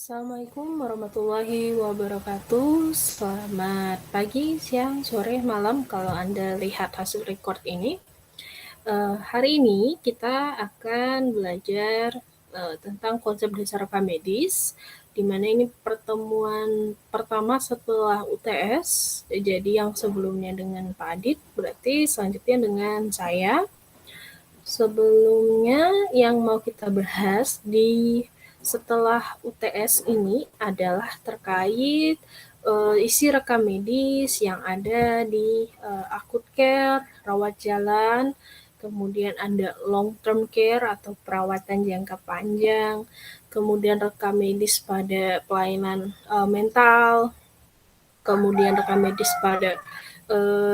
Assalamualaikum warahmatullahi wabarakatuh. Selamat pagi, siang, sore, malam kalau Anda lihat hasil record ini. Hari ini kita akan belajar tentang konsep dasar rekam medis, di mana ini pertemuan pertama setelah UTS. Jadi yang sebelumnya dengan Pak Adit, berarti selanjutnya dengan saya. Sebelumnya yang mau kita bahas di setelah UTS ini adalah terkait isi rekam medis yang ada di acute care, rawat jalan, kemudian ada long term care atau perawatan jangka panjang, kemudian rekam medis pada pelayanan mental, kemudian rekam medis pada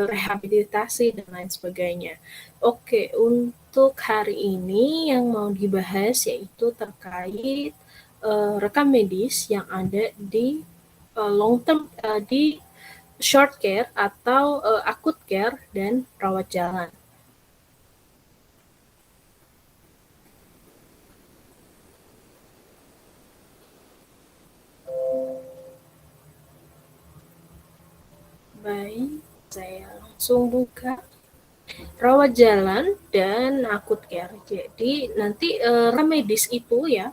rehabilitasi dan lain sebagainya. Oke, untuk hari ini yang mau dibahas yaitu terkait rekam medis yang ada di long term di short care atau acute care dan rawat jalan. Baik, saya langsung buka rawat jalan dan acute care. Jadi nanti rekam medis itu ya,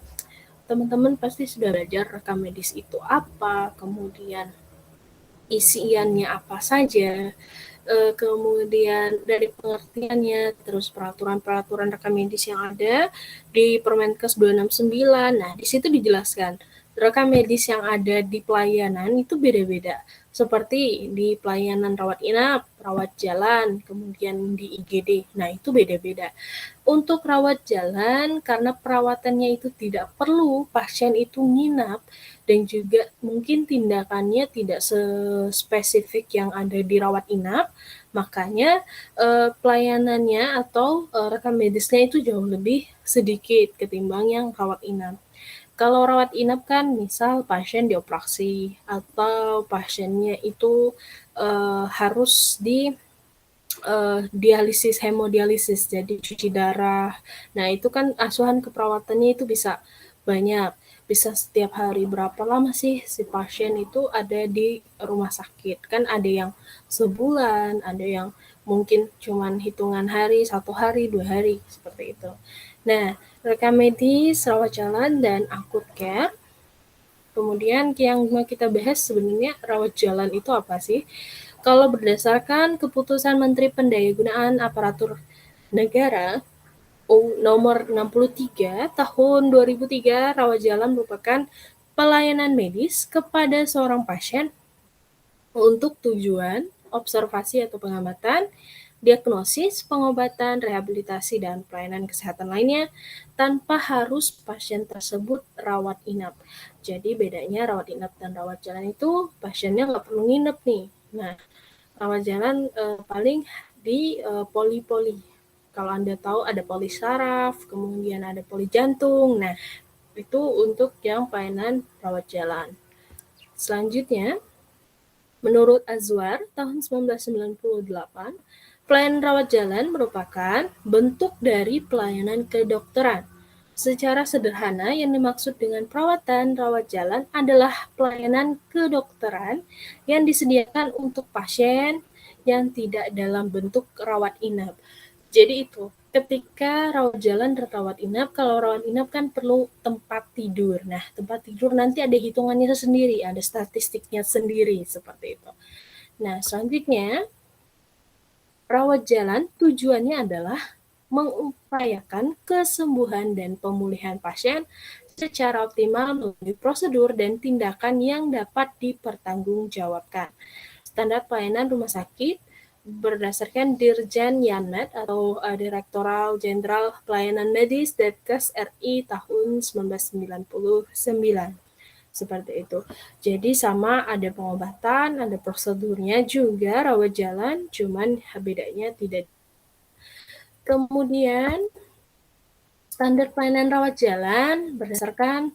teman-teman pasti sudah belajar rekam medis itu apa, kemudian isiannya apa saja, kemudian dari pengertiannya, terus peraturan-peraturan rekam medis yang ada di Permenkes 269. Nah, di situ dijelaskan rekam medis yang ada di pelayanan itu beda-beda. Seperti di pelayanan rawat inap, rawat jalan, kemudian di IGD. Nah, itu beda-beda. Untuk rawat jalan, karena perawatannya itu tidak perlu pasien itu nginap, dan juga mungkin tindakannya tidak spesifik yang ada di rawat inap, makanya pelayanannya atau rekam medisnya itu jauh lebih sedikit ketimbang yang rawat inap. Kalau rawat inap kan misal pasien dioperasi atau pasiennya itu harus di dialisis, hemodialisis, jadi cuci darah. Nah, itu kan asuhan keperawatannya itu bisa banyak. Bisa setiap hari berapa lama sih si pasien itu ada di rumah sakit. Kan ada yang sebulan, ada yang mungkin cuman hitungan hari, 1 hari, 2 hari, seperti itu. Nah, rekam medis, rawat jalan, dan acute care. Kemudian yang mau kita bahas sebenarnya rawat jalan itu apa sih? Kalau berdasarkan keputusan Menteri Pendayagunaan Aparatur Negara nomor 63 tahun 2003, rawat jalan merupakan pelayanan medis kepada seorang pasien untuk tujuan observasi atau pengamatan, diagnosis, pengobatan, rehabilitasi, dan pelayanan kesehatan lainnya tanpa harus pasien tersebut rawat inap. Jadi bedanya rawat inap dan rawat jalan itu pasiennya nggak perlu nginep nih. Nah, rawat jalan paling di poli-poli. Kalau Anda tahu ada poli saraf, kemudian ada poli jantung. Nah, itu untuk yang pelayanan rawat jalan. Selanjutnya, menurut Azwar tahun 1998, pelayanan rawat jalan merupakan bentuk dari pelayanan kedokteran. Secara sederhana, yang dimaksud dengan perawatan rawat jalan adalah pelayanan kedokteran yang disediakan untuk pasien yang tidak dalam bentuk rawat inap. Jadi itu, ketika rawat jalan dan rawat inap, kalau rawat inap kan perlu tempat tidur. Nah, tempat tidur nanti ada hitungannya sendiri, ada statistiknya sendiri, seperti itu. Nah, selanjutnya, rawat jalan tujuannya adalah mengupayakan kesembuhan dan pemulihan pasien secara optimal melalui prosedur dan tindakan yang dapat dipertanggungjawabkan. Standar pelayanan rumah sakit berdasarkan Dirjen Yanmed atau Direktoral Jenderal Pelayanan Medis Depkes RI tahun 1999. Seperti itu. Jadi sama ada pengobatan, ada prosedurnya juga rawat jalan, cuman bedanya tidak. Kemudian standar pelayanan rawat jalan berdasarkan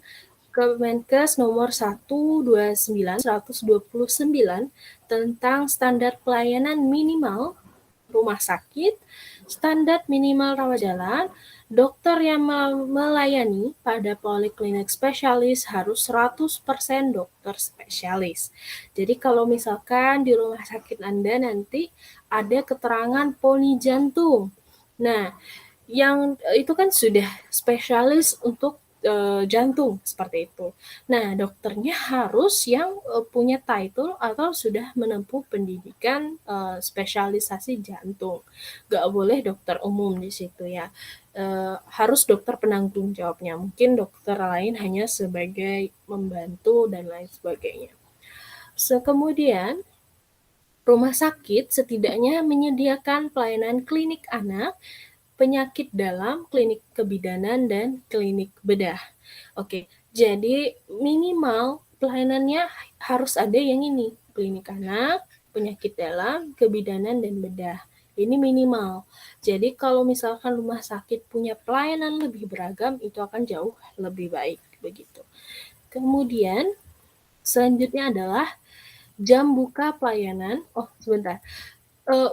Kemenkes nomor 129/129 tentang standar pelayanan minimal rumah sakit Standar minimal rawat jalan, dokter yang melayani pada poliklinik spesialis harus 100% dokter spesialis. Jadi kalau misalkan di rumah sakit Anda nanti ada keterangan poli jantung. Nah, yang itu kan sudah spesialis untuk jantung seperti itu. Nah, dokternya harus yang punya title atau sudah menempuh pendidikan spesialisasi jantung. Gak boleh dokter umum di situ ya. Harus dokter penanggung jawabnya. Mungkin dokter lain hanya sebagai membantu dan lain sebagainya. Kemudian rumah sakit setidaknya menyediakan pelayanan klinik anak, penyakit dalam, klinik kebidanan, dan klinik bedah. Oke, jadi minimal pelayanannya harus ada yang ini, klinik anak, penyakit dalam, kebidanan, dan bedah. Ini minimal. Jadi kalau misalkan rumah sakit punya pelayanan lebih beragam, itu akan jauh lebih baik begitu. Kemudian selanjutnya adalah jam buka pelayanan. Oh, sebentar.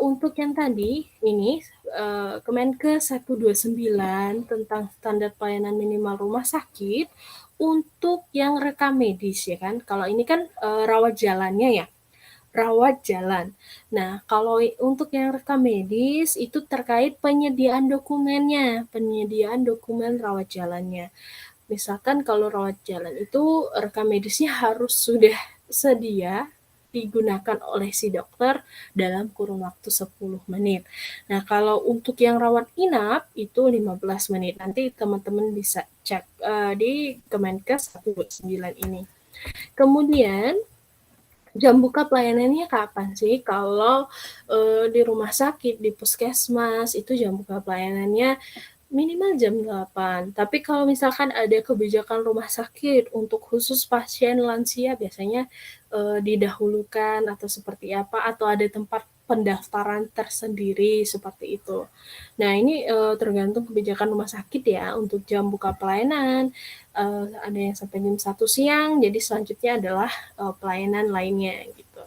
Untuk yang tadi ini Kemenkes 129 tentang standar pelayanan minimal rumah sakit untuk yang rekam medis ya kan. Kalau ini kan rawat jalannya ya, rawat jalan. Nah, kalau untuk yang rekam medis itu terkait penyediaan dokumennya, penyediaan dokumen rawat jalannya. Misalkan kalau rawat jalan itu rekam medisnya harus sudah sedia digunakan oleh si dokter dalam kurun waktu 10 menit. Nah, kalau untuk yang rawat inap itu 15 menit. Nanti teman-teman bisa cek di Kemenkes 129 ini. Kemudian jam buka pelayanannya kapan sih? Kalau di rumah sakit, di puskesmas itu jam buka pelayanannya minimal jam 8. Tapi kalau misalkan ada kebijakan rumah sakit untuk khusus pasien lansia biasanya didahulukan atau seperti apa, atau ada tempat pendaftaran tersendiri seperti itu. Nah, ini tergantung kebijakan rumah sakit ya untuk jam buka pelayanan. Ada yang sampai jam 1 siang, jadi selanjutnya adalah pelayanan lainnya gitu.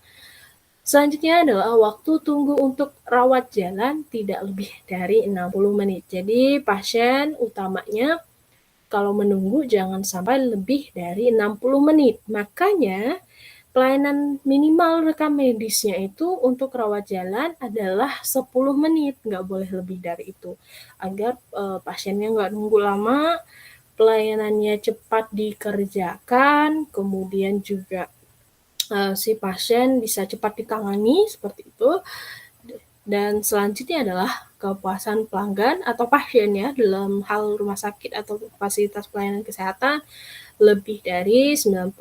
Selanjutnya adalah waktu tunggu untuk rawat jalan tidak lebih dari 60 menit. Jadi pasien utamanya kalau menunggu jangan sampai lebih dari 60 menit. Makanya pelayanan minimal rekam medisnya itu untuk rawat jalan adalah 10 menit, nggak boleh lebih dari itu. Agar pasiennya nggak nunggu lama, pelayanannya cepat dikerjakan, kemudian juga si pasien bisa cepat ditangani seperti itu. Dan selanjutnya adalah kepuasan pelanggan atau pasien ya dalam hal rumah sakit atau fasilitas pelayanan kesehatan lebih dari 90%.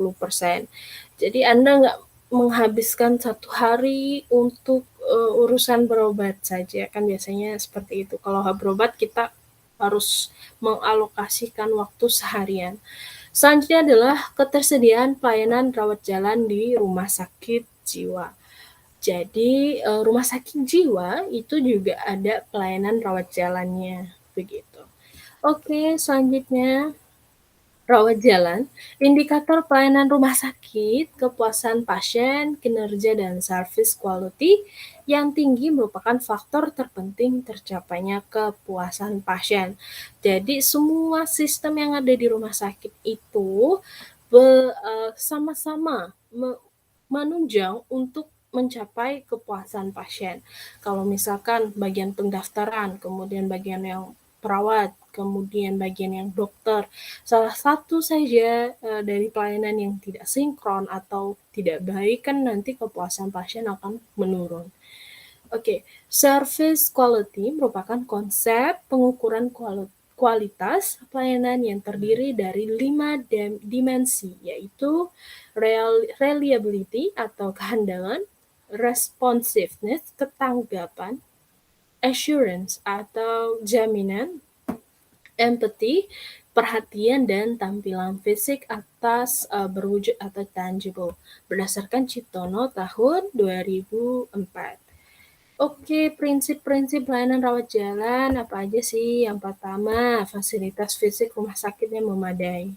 Jadi Anda nggak menghabiskan 1 hari untuk urusan berobat saja, kan biasanya seperti itu. Kalau berobat kita harus mengalokasikan waktu seharian. Selanjutnya adalah ketersediaan pelayanan rawat jalan di rumah sakit jiwa. Jadi rumah sakit jiwa itu juga ada pelayanan rawat jalannya, begitu. Oke, selanjutnya rawat jalan, indikator pelayanan rumah sakit, kepuasan pasien, kinerja dan service quality yang tinggi merupakan faktor terpenting tercapainya kepuasan pasien. Jadi semua sistem yang ada di rumah sakit itu sama-sama menunjang untuk mencapai kepuasan pasien. Kalau misalkan bagian pendaftaran, kemudian bagian yang perawat, kemudian bagian yang dokter, salah satu saja dari pelayanan yang tidak sinkron atau tidak baik kan nanti kepuasan pasien akan menurun. Oke, service quality merupakan konsep pengukuran kualitas pelayanan yang terdiri dari 5 dimensi, yaitu reliability atau kehandalan, responsiveness, ketanggapan, assurance atau jaminan, empathy, perhatian dan tampilan fisik atas berwujud atau tangible berdasarkan Ciptono tahun 2004. Oke, prinsip-prinsip pelayanan rawat jalan apa aja sih? Yang pertama, fasilitas fisik rumah sakitnya memadai.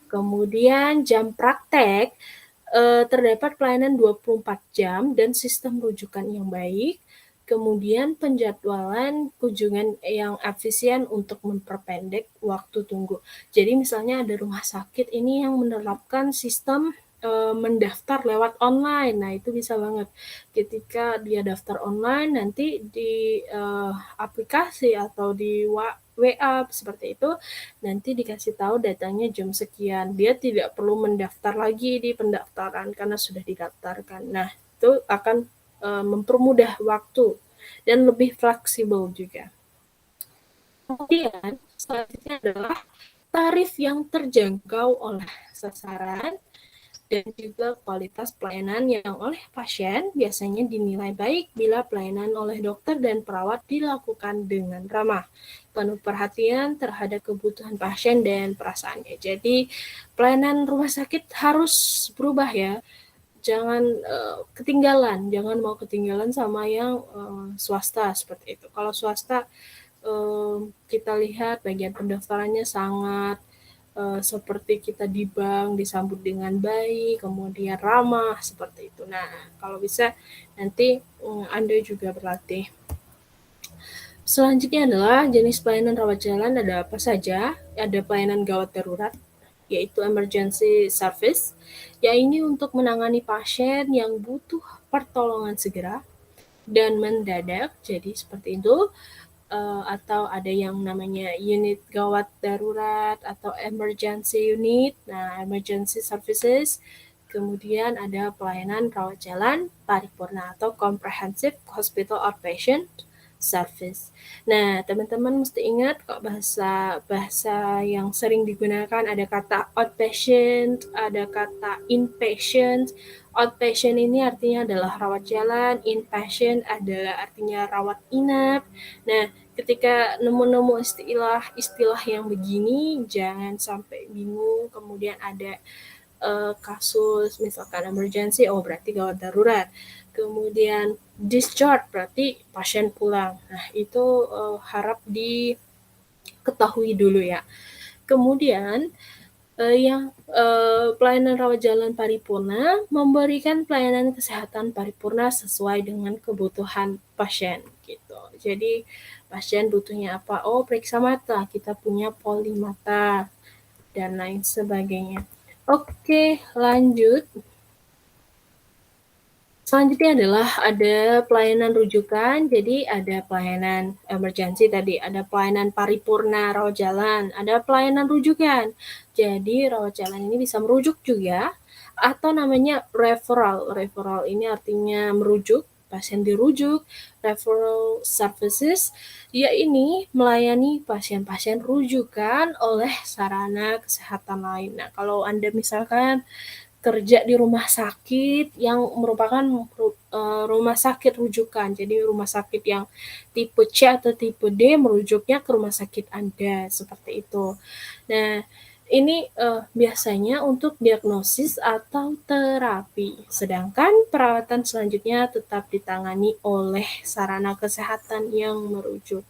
Kemudian jam praktek terdapat pelayanan 24 jam dan sistem rujukan yang baik. Kemudian penjadwalan kunjungan yang efisien untuk memperpendek waktu tunggu. Jadi misalnya ada rumah sakit ini yang menerapkan sistem mendaftar lewat online. Nah, itu bisa banget. Ketika dia daftar online, nanti di aplikasi atau di WA seperti itu, nanti dikasih tahu datanya jam sekian. Dia tidak perlu mendaftar lagi di pendaftaran karena sudah didaftarkan. Nah, itu akan mempermudah waktu dan lebih fleksibel juga. Kemudian selanjutnya adalah tarif yang terjangkau oleh sasaran dan juga kualitas pelayanan yang oleh pasien biasanya dinilai baik bila pelayanan oleh dokter dan perawat dilakukan dengan ramah, penuh perhatian terhadap kebutuhan pasien dan perasaannya. Jadi pelayanan rumah sakit harus berubah ya. Jangan jangan mau ketinggalan sama yang swasta seperti itu. Kalau swasta kita lihat bagian pendaftarannya sangat seperti kita di bank disambut dengan baik, kemudian ramah seperti itu. Nah, kalau bisa nanti Anda juga berlatih. Selanjutnya adalah jenis pelayanan rawat jalan ada apa saja? Ada pelayanan gawat darurat, yaitu emergency service, ya ini untuk menangani pasien yang butuh pertolongan segera dan mendadak, jadi seperti itu. Atau ada yang namanya unit gawat darurat atau emergency unit. Nah, emergency services. Kemudian ada pelayanan rawat jalan paripurna atau comprehensive hospital outpatient service. Nah, teman-teman mesti ingat kok bahasa yang sering digunakan ada kata outpatient, ada kata inpatient. Outpatient ini artinya adalah rawat jalan, inpatient adalah artinya rawat inap. Nah, ketika nemu-nemu istilah yang begini, jangan sampai bingung. Kemudian ada kasus misalkan emergency, oh berarti gawat darurat. Kemudian discharge berarti pasien pulang. Nah, itu harap diketahui dulu ya. Kemudian pelayanan rawat jalan paripurna memberikan pelayanan kesehatan paripurna sesuai dengan kebutuhan pasien gitu. Jadi pasien butuhnya apa? Oh, periksa mata, kita punya poli mata dan lain sebagainya. Oke, lanjut. Selanjutnya adalah ada pelayanan rujukan, jadi ada pelayanan emergency tadi, ada pelayanan paripurna rawat jalan, ada pelayanan rujukan. Jadi rawat jalan ini bisa merujuk juga atau namanya referral. Referral ini artinya merujuk, pasien dirujuk. Referral services, ya ini melayani pasien-pasien rujukan oleh sarana kesehatan lain. Nah, kalau Anda misalkan kerja di rumah sakit yang merupakan rumah sakit rujukan. Jadi rumah sakit yang tipe C atau tipe D merujuknya ke rumah sakit Anda, seperti itu. Nah, ini biasanya untuk diagnosis atau terapi, sedangkan perawatan selanjutnya tetap ditangani oleh sarana kesehatan yang merujuk.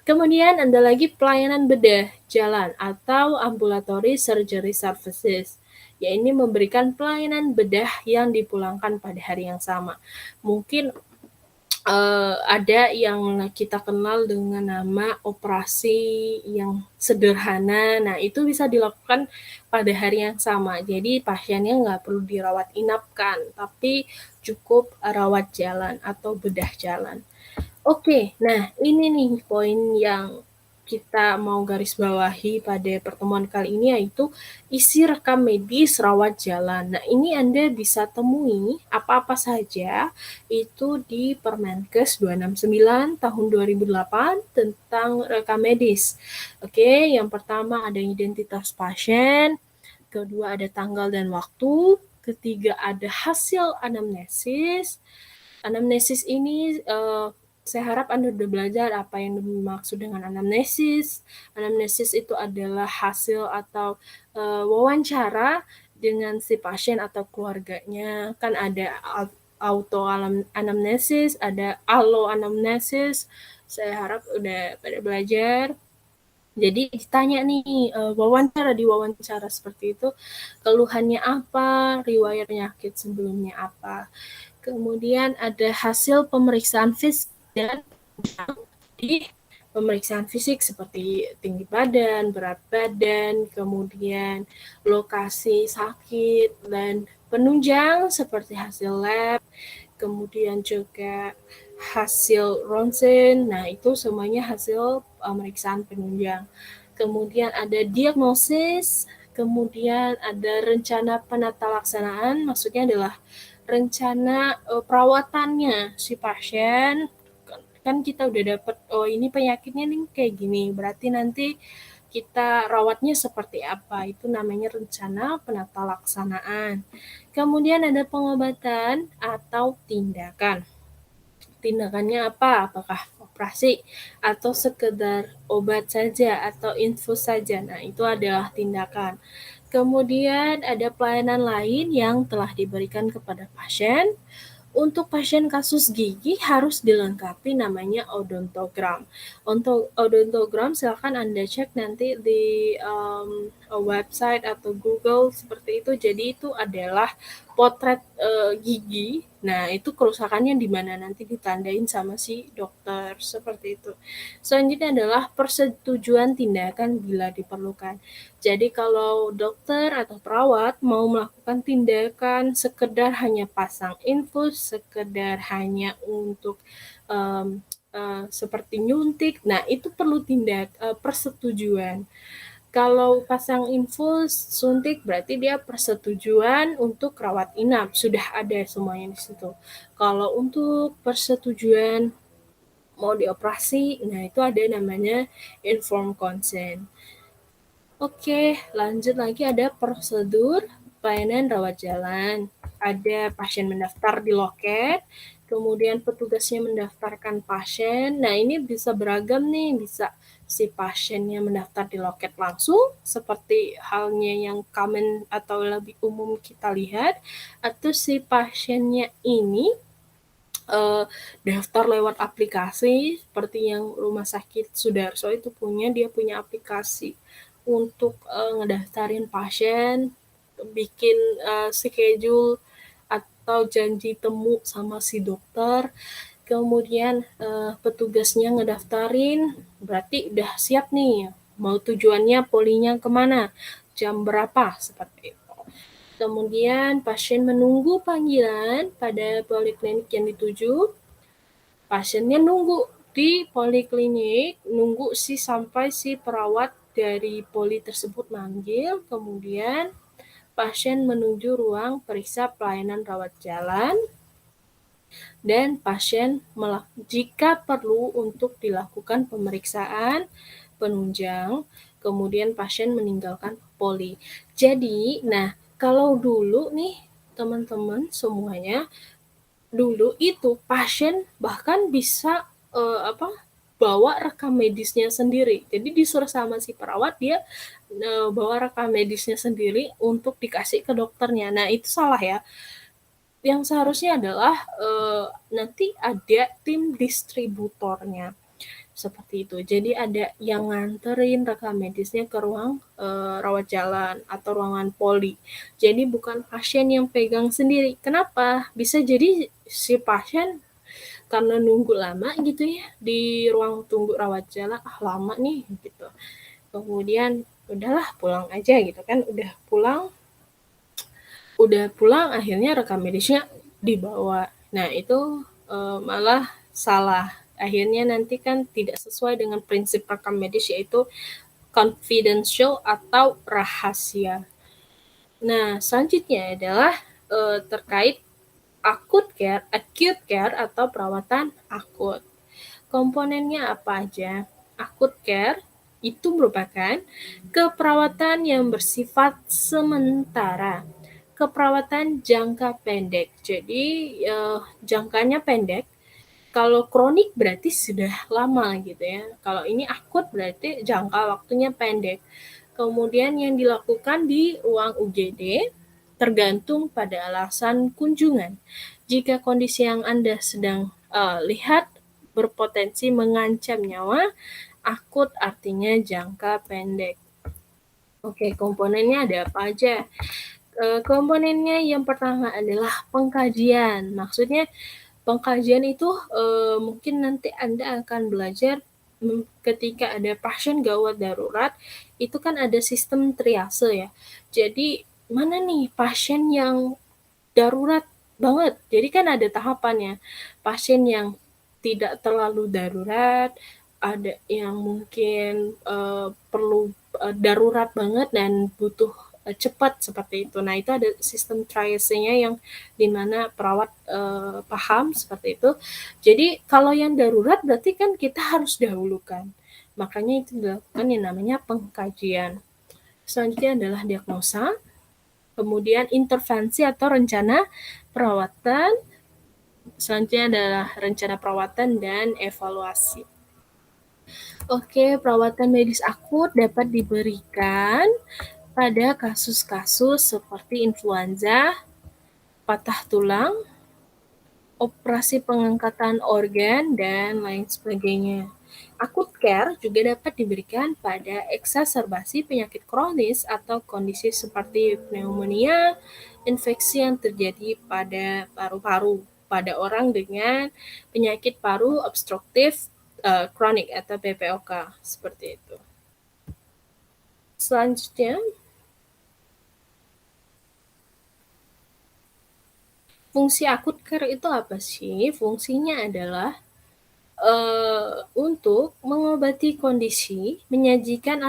Kemudian ada lagi pelayanan bedah jalan atau ambulatory surgery services. Ya, ini memberikan pelayanan bedah yang dipulangkan pada hari yang sama. Mungkin ada yang kita kenal dengan nama operasi yang sederhana. Nah, itu bisa dilakukan pada hari yang sama. Jadi pasiennya nggak perlu dirawat inapkan, tapi cukup rawat jalan atau bedah jalan. Oke, nah ini nih poin yang kita mau garis bawahi pada pertemuan kali ini yaitu isi rekam medis rawat jalan. Nah, ini Anda bisa temui apa-apa saja itu di Permenkes 269 tahun 2008 tentang rekam medis. Oke, yang pertama ada identitas pasien, kedua ada tanggal dan waktu, ketiga ada hasil anamnesis. Anamnesis ini saya harap Anda sudah belajar apa yang dimaksud dengan anamnesis. Anamnesis itu adalah hasil atau wawancara dengan si pasien atau keluarganya. Kan ada auto anamnesis, ada allo anamnesis. Saya harap udah pada belajar. Jadi ditanya nih, di wawancara seperti itu, keluhannya apa, riwayat penyakit sebelumnya apa. Kemudian ada hasil pemeriksaan fisik dan di pemeriksaan fisik seperti tinggi badan, berat badan, kemudian lokasi sakit dan penunjang seperti hasil lab, kemudian juga hasil ronsen. Nah, itu semuanya hasil pemeriksaan penunjang. Kemudian ada diagnosis, kemudian ada rencana penata laksanaan, maksudnya adalah rencana perawatannya si pasien. Kan kita udah dapet, oh ini penyakitnya nih kayak gini, berarti nanti kita rawatnya seperti apa, itu namanya rencana penata laksanaan. Kemudian ada pengobatan atau tindakan. Tindakannya apa? Apakah operasi atau sekedar obat saja atau infus saja? Nah, itu adalah tindakan. Kemudian ada pelayanan lain yang telah diberikan kepada pasien. Untuk pasien kasus gigi harus dilengkapi namanya odontogram. Untuk odontogram silakan Anda cek nanti di website atau Google seperti itu. Jadi itu adalah potret gigi. Nah, itu kerusakannya di mana nanti ditandain sama si dokter seperti itu. Selanjutnya adalah persetujuan tindakan bila diperlukan. Jadi kalau dokter atau perawat mau melakukan tindakan sekedar hanya pasang infus, sekedar hanya untuk seperti nyuntik, nah itu perlu persetujuan. Kalau pasang infus, suntik berarti dia persetujuan untuk rawat inap, sudah ada semuanya di situ. Kalau untuk persetujuan mau dioperasi, nah itu ada namanya informed consent. Oke, lanjut lagi ada prosedur pelayanan rawat jalan. Ada pasien mendaftar di loket, kemudian petugasnya mendaftarkan pasien. Nah, ini bisa beragam nih, bisa si pasiennya mendaftar di loket langsung, seperti halnya yang common atau lebih umum kita lihat, atau si pasiennya ini daftar lewat aplikasi seperti yang Rumah Sakit Sudarso itu punya, dia punya aplikasi untuk ngedaftarin pasien, bikin schedule atau janji temu sama si dokter, kemudian petugasnya ngedaftarin, berarti udah siap nih, mau tujuannya polinya kemana, jam berapa, seperti itu. Kemudian pasien menunggu panggilan pada poliklinik yang dituju. Pasiennya nunggu di poliklinik, nunggu sampai si perawat dari poli tersebut manggil, kemudian pasien menuju ruang periksa pelayanan rawat jalan, dan pasien jika perlu untuk dilakukan pemeriksaan penunjang, kemudian pasien meninggalkan poli. Jadi, nah kalau dulu nih teman-teman semuanya, dulu itu pasien bahkan bisa bawa rekam medisnya sendiri. Jadi disuruh sama si perawat dia bawa rekam medisnya sendiri untuk dikasih ke dokternya. Nah, itu salah ya. Yang seharusnya adalah nanti ada tim distributornya. Seperti itu. Jadi ada yang nganterin rekam medisnya ke ruang rawat jalan atau ruangan poli. Jadi bukan pasien yang pegang sendiri. Kenapa? Bisa jadi si pasien karena nunggu lama gitu ya di ruang tunggu rawat jalan, lama nih gitu. Kemudian udahlah pulang aja gitu kan, udah pulang akhirnya rekam medisnya dibawa. Nah, itu malah salah. Akhirnya nanti kan tidak sesuai dengan prinsip rekam medis, yaitu confidential atau rahasia. Nah, selanjutnya adalah terkait acute care atau perawatan akut. Komponennya apa aja? Acute care itu merupakan keperawatan yang bersifat sementara, keperawatan jangka pendek. Jadi jangkanya pendek. Kalau kronik berarti sudah lama gitu ya. Kalau ini akut berarti jangka waktunya pendek. Kemudian yang dilakukan di ruang UGD tergantung pada alasan kunjungan. Jika kondisi yang Anda sedang lihat berpotensi mengancam nyawa, akut artinya jangka pendek. Oke, komponennya ada apa aja? Komponennya yang pertama adalah pengkajian. Maksudnya pengkajian itu mungkin nanti Anda akan belajar ketika ada pasien gawat darurat, itu kan ada sistem triase ya. Jadi mana nih pasien yang darurat banget. Jadi kan ada tahapannya. Pasien yang tidak terlalu darurat, ada yang mungkin perlu darurat banget dan butuh cepat seperti itu. Nah, itu ada sistem triase-nya yang dimana perawat paham seperti itu. Jadi kalau yang darurat berarti kan kita harus dahulukan. Makanya itu dilakukan yang namanya pengkajian. Selanjutnya adalah diagnosa, kemudian intervensi atau rencana perawatan, selanjutnya adalah rencana perawatan dan evaluasi. Oke, perawatan medis akut dapat diberikan pada kasus-kasus seperti influenza, patah tulang, operasi pengangkatan organ, dan lain sebagainya. Akut care juga dapat diberikan pada eksaserbasi penyakit kronis atau kondisi seperti pneumonia, infeksi yang terjadi pada paru-paru pada orang dengan penyakit paru obstruktif kronik atau PPOK seperti itu. Selanjutnya, fungsi akut care itu apa sih? Fungsinya adalah untuk mengobati kondisi, menyajikan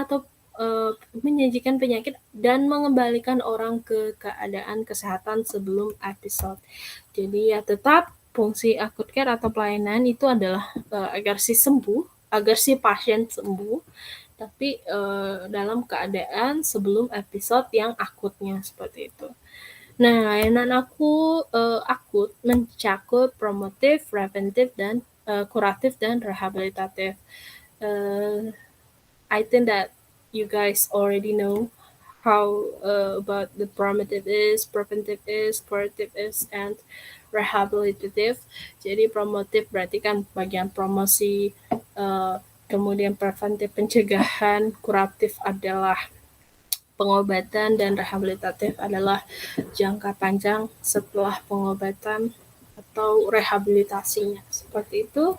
penyakit dan mengembalikan orang ke keadaan kesehatan sebelum episode. Jadi ya tetap fungsi akut care atau pelayanan itu adalah agar si pasien sembuh, tapi dalam keadaan sebelum episode yang akutnya seperti itu. Nah, layanan akut mencakup promotif, preventif, dan kuratif dan rehabilitatif. I think that you guys already know how about the promotive is, preventive is, curative is, and rehabilitative. Jadi promotif berarti kan bagian promosi, kemudian preventif pencegahan, kuratif adalah pengobatan, dan rehabilitatif adalah jangka panjang setelah pengobatan atau rehabilitasinya. Seperti itu.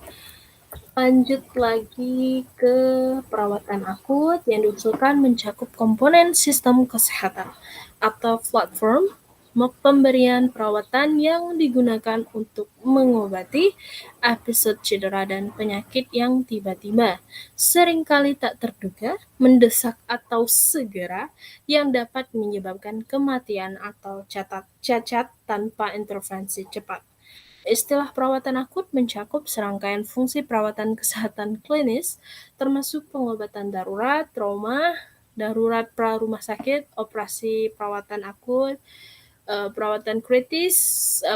Lanjut lagi ke perawatan akut yang diusulkan mencakup komponen sistem kesehatan atau platform pemberian perawatan yang digunakan untuk mengobati episode cedera dan penyakit yang tiba-tiba, seringkali tak terduga, mendesak atau segera, yang dapat menyebabkan kematian atau cacat tanpa intervensi cepat. Istilah perawatan akut mencakup serangkaian fungsi perawatan kesehatan klinis, termasuk pengobatan darurat, trauma, darurat pra-rumah sakit, operasi perawatan akut, perawatan kritis,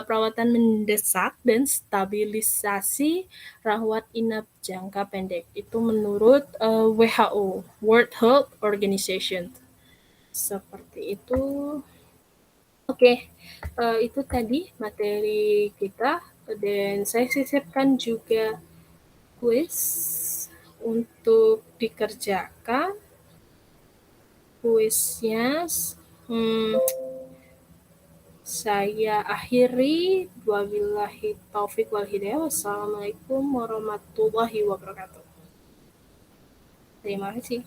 perawatan mendesak, dan stabilisasi rawat inap jangka pendek. Itu menurut WHO, World Health Organization. Seperti itu. Oke, itu tadi materi kita, dan saya sisipkan juga kuis untuk dikerjakan. Kuisnya saya akhiri. Wabillahi taufik wal hidayah. Wassalamualaikum warahmatullahi wabarakatuh. Terima kasih.